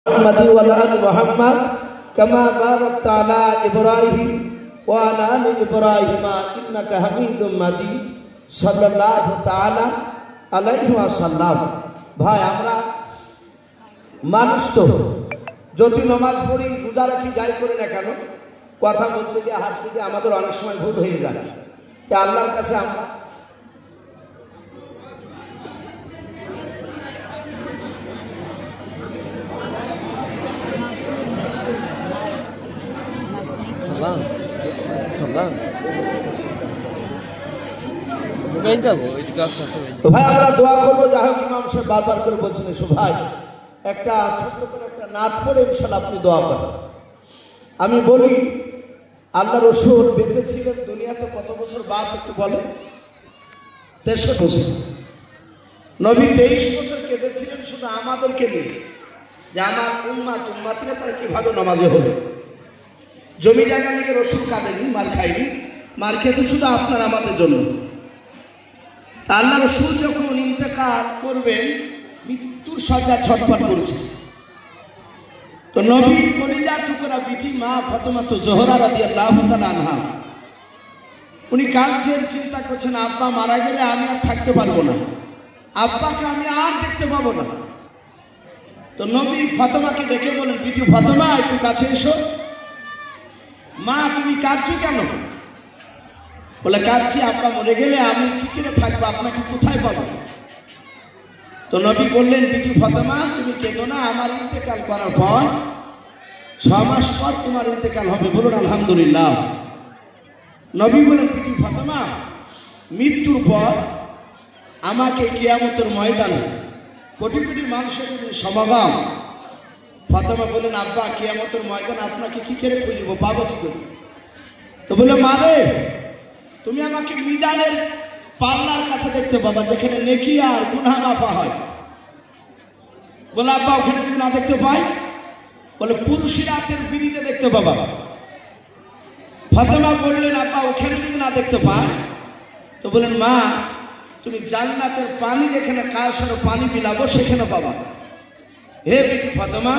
محمد وعلى آل محمد كما باركت على إبراهيم وعلى آل إبراهيم إنك حميد مجيد صلى الله تعالى عليه وسلم। ভাই আমরা মানুষ তো যদি নামাজ পড়ি রোজা রাখি যাই করি না কেন কথা বলতে গিয়ে হাঁটতে গিয়ে আমাদের অনেক সময় ভুল হয়ে যায়। তাই আল্লাহর কাছে আমরা ভাই আমরা দোয়া করবো। যা হোক ইমাম সাহেব বারবার করে বলছেন এসো ভাই একটা ছোট্ট করে একটা নাত পড়ে ইনশাআল্লাহ আপনি দোয়া করেন। আমি বলি আল্লাহ রসুল বেঁচে ছিলেন দুনিয়াতে কত বছর বাপ একটু বলে? 63 বছর। নবী 23 বছর কেঁদেছিলেন শুধু আমাদেরকে নিয়ে যে আমার উম্মাতিরা তারা কিভাবে নামাজে হবে। জমি জায়গা থেকে রসুল কাঁদেনি, মার খাইনি, মার খেতে শুধু আপনার আমাদের জন্য। আল্লাহ রসুল যখন ইন্তেকাল করবেন মৃত্যুর শয্যা ছটফট করছে, তো নবীর কলিজার টুকরা বিটি মা ফাতেমা জোহরা রাদিয়াল্লাহু তাআলা আনহা উনি কাঁদছেন, চিন্তা করছেন আব্বা মারা গেলে আমি আর থাকতে পারবো না, আব্বাকে আমি আর দেখতে পাবো না। তো নবী ফাতেমাকে ডেকে বলেন, বিটি ফাতেমা একটু কাছে এসো। মা তুমি কাঁদছো কেন? বলে কাঁদছি আব্বা মরে গেলে আমি কি করে থাকবো, আপনাকে কোথায় পাবো? তো নবী বললেন, বিটি ফাতেমা তুমি কেঁদো না, আমার ইন্তেকাল করার পর 6 মাস পর তোমার ইন্তেকাল হবে, বলুন আলহামদুলিল্লাহ। নবী বলেন, বিটি ফাতেমা মৃত্যুর পর আমাকে কিয়ামতের ময়দানে কোটি কোটি মানুষের সমাগম। ফাতেমা বললেন, আব্বা কিয়ামতের ময়দানে আপনাকে কি করে খুঁজবো, পাবো কি করে? তো বললো, মা রে তুমি আমাকে মিজানের পাল্লার কাছে দেখতে পাবা, যেখানে নেকি আর গুনাহ মাপা হয়। বলে আব্বা ওখানে যদি না দেখতে পাই? বলে পুলসিরাতের বিড়িতে দেখতে পাবা। ফাতেমা বললেন, আব্বা ওখানে যদি না দেখতে পাই? তো বলেন, মা তুমি জান্নাতের পানি যেখানে কায়সার পানি বিলাবো সেখানে পাবা। হে বিটি ফাতেমা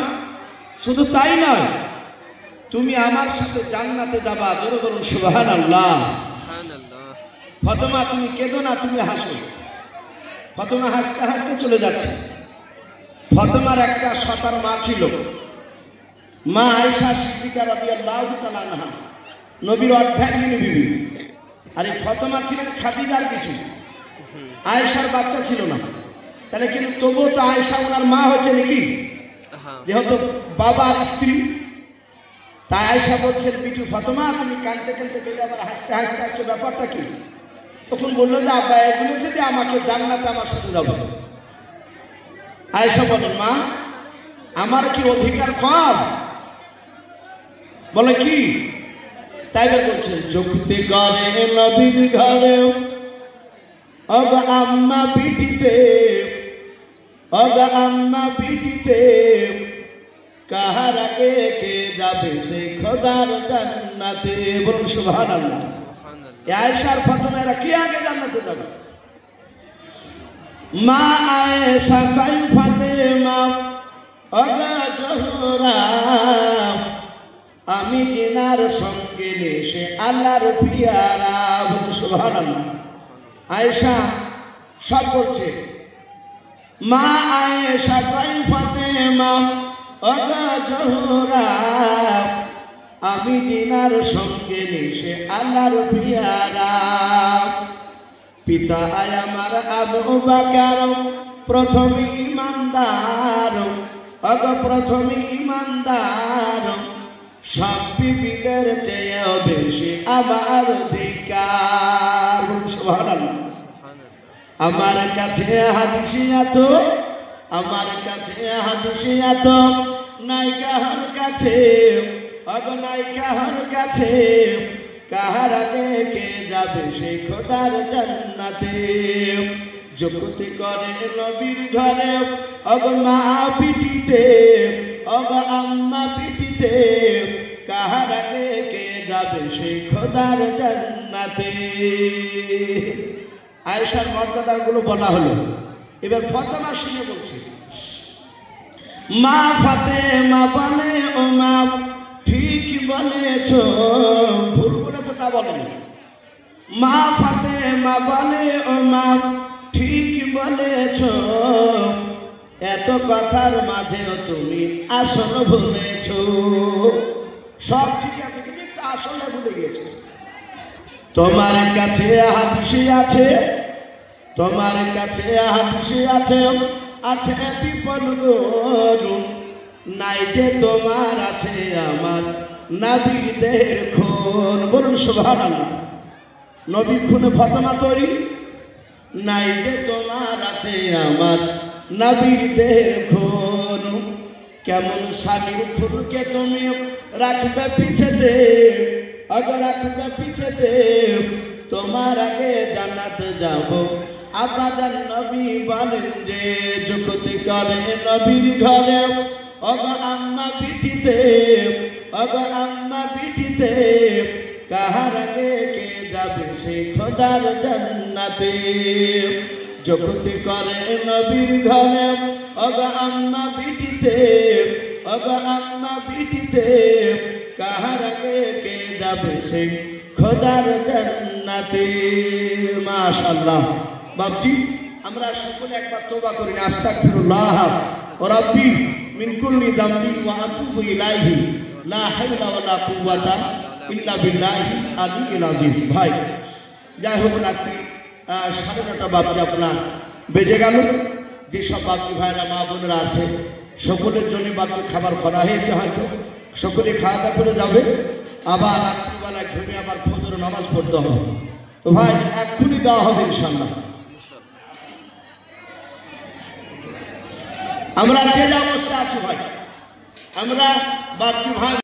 শুধু তাই নয়, তুমি আমার সাথে জান্নাতে যাবা, জোরে বলুন সুবহানাল্লাহ। ফাতেমা তুমি কেঁদো না, তুমি হাসো। ফাতেমা হাসতে হাসতে চলে যাচ্ছে। ফাতেমার একটা সতার মা ছিল, মা আয়েশা সিদ্দিকা রাদিয়াল্লাহু তাআলা আনহা, নবীর অর্ধাঙ্গিনী বিবি। আর এই ফাতেমা ছিলেন খাদিজার কিছু, আয়েশার বাচ্চা ছিল না। তাহলে কিন্তু তবুও তো আয়েশা ওনার মা হচ্ছে নাকি, যেহেতু বাবার স্ত্রী। তাই আয়েশা বলছেন, বিটি ফাতেমা তুমি কাঁদতে কাঁদতে বেরিয়ে আবার হাসতে হাসতে আসছো, ব্যাপারটা কি? তখন বললো যে আব্বা এগুলো যদি আমাকে জান্নাতে আমার সাথে যাবো। আয়েশা বলেন, মা আমার কি অধিকার কম? বলে কি? তাই বলছে, যুক্তি করে নবীর ঘরে অগ আম্মা পিটিতে, অগ আম্মা পিটিতে কাহার আগে কে যাবে সে খোদার জান্নাতে, বলুন সুবহানাল্লাহ। আয়েশার ফাতেমারা কি আগে জান্নাতে যাবে? মা আয়েশা কাই ফাতেমা অগা জোহরা আমি জিনার সঙ্গে নেশে আল্লাহর পিয়ারা, বলুন সুবহানাল্লাহ। আয়েশা সব বলছে, মা আয়েশা কাই ফাতেমা অগা জোহরা আমি জিনার সঙ্গে নেশে আল্লাহর পিয়ারা। পিতা আমার আবু বকর প্রথম ইমানদার, অগ প্রথম ইমানদার, সব বিবিদের চেয়েও বেশি আমার অধিকার, সুবহানাল্লাহ। আমার কাছে হাদিসিয়াত, আমার কাছে হাদিসিয়াত নাই কাহার কাছে, অগ নাই কাহার কাছে, কাহার আগে কে যাবে সেই খোদার জান্নাতে। যুক্তি করে নবীর ঘরে অগ মা পিটিতে, অগ আম্মা পিটিতে, কাহার আগে কে যাবে সেই খোদার জান্নাতে। আয়েশার মর্যাদাগুলো বলা হলো। এবার ফাতেমা শুনে বলছে, মা ফাতেমা বলে ও মা ঠিক বলেছ, ভুল বলেছ তা বলেনি। মা ফাতেমা বলে ও মা ঠিক বলেছ, এত কথার মাঝেও তুমি আসল ভুলেছ। সব ঠিক আছে কিন্তু একটা আসলে ভুলে গিয়েছ। তোমার কাছে হাদিসে আছে, তোমার কাছে হাদিসে আছে, আছে বিপদ গরু, নাই যে তোমার আছে আমার নবীর দেহের খুন। বলুন সুবহানাল্লাহ। নবীর খুনে ফাতেমা তৈরি, নাই যে তোমার আছে আমার নবীর দেহের খুন। কেমন স্বামীর খুনকে তুমি রাখবে পিছেতে, अगर রাখবে পিছেতে, তোমার আগে জান্নাতে যাব। আবাদান নবী বলেন যে যুক্তি করে নবীর ঘরে, অগ আম্মা পিঠিতে, অগ আম্মা পিঠিতে, কাহার আগে কে যাবে সে খোদার জান্নাতে। যুক্তি করে নবীর ঘরে, অগ আম্মা পিঠিতে, অগ আম্মা পিঠিতে, কাহার আগে কে যাবে সে খোদার জান্নাতে। মাশাআল্লাহ। বাপজি আমরা সকলে একবার তওবা করি না, আস্তাগফিরুল্লাহ রাব্বি মিন কুল্লি যামবি ওয়া আতুবু ইলাইহি লা হাওলা ওয়ালা কুওয়াতা ইল্লা বিল্লাহি আলিয়্যিল আযীম। ভাই যাই হোক, রাত্রি 9:30 বাজে আপনার বেজে গেল। যে সব বাপজি ভাইরা মা বোনেরা আছে সকলের জন্য বাপজি খাবার করা হয়েছে, হয়তো সকলে খাওয়া দাওয়া করে যাবে। আবার রাত্রিবেলায় ঘুমে আবার ফজর নামাজ পড়তে হবে। তো ভাই এক্ষুনি দেওয়া হবে ইনশাআল্লাহ। আমরা যে অবস্থা আছি ভাই, আমরা বাপজি ভাই